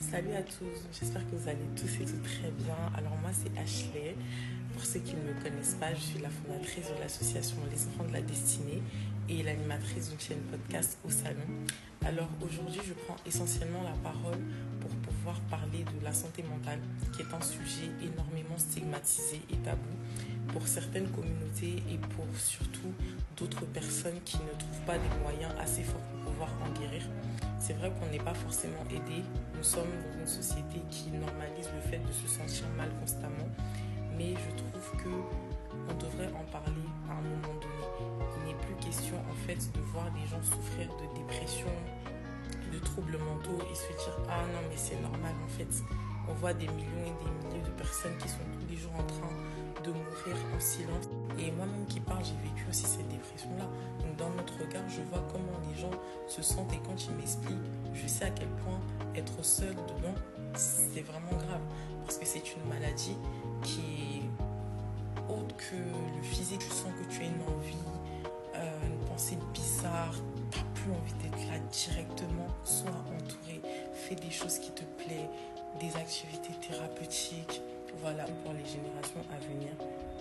Salut à tous, j'espère que vous allez tous et toutes très bien. Alors moi c'est Ashley, pour ceux qui ne me connaissent pas, je suis la fondatrice de l'association Les Enfants de la Destinée et l'animatrice d'une chaîne podcast au salon. Alors aujourd'hui je prends essentiellement la parole pour pouvoir parler de la santé mentale, qui est un sujet énormément stigmatisé et tabou pour certaines communautés et pour surtout d'autres personnes qui ne trouvent pas des moyens assez forts pour pouvoir en guérir. C'est vrai qu'on n'est pas forcément aidé. Nous sommes dans une société qui normalise le fait de se sentir mal constamment. Mais je trouve qu'on devrait en parler à un moment donné. Il n'est plus question en fait de voir des gens souffrir de dépression, de troubles mentaux et se dire « Ah non mais c'est normal en fait ». On voit des millions et des milliers de personnes qui sont tous les jours en train de mourir en silence. Et moi-même qui parle, j'ai vécu aussi cette dépression-là. Donc dans notre regard, je vois comment les gens se sentent et quand ils m'expliquent, je sais à quel point être seul dedans, c'est vraiment grave. Parce que c'est une maladie qui est autre que le physique. Tu sens que tu as une envie, une pensée bizarre, tu n'as plus envie d'être là directement. Sois entouré, fais des choses qui te plaisent, des activités thérapeutiques. Voilà, pour les générations à venir,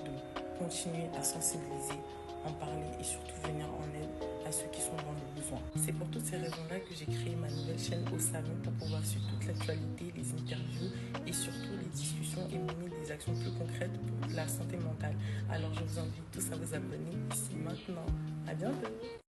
de continuer à sensibiliser, en parler et surtout venir en aide à ceux qui sont dans le besoin. C'est pour toutes ces raisons-là que j'ai créé ma nouvelle chaîne au salon pour pouvoir suivre toute l'actualité, les interviews et surtout les discussions et mener des actions plus concrètes pour la santé mentale. Alors je vous invite tous à vous abonner ici maintenant. À bientôt.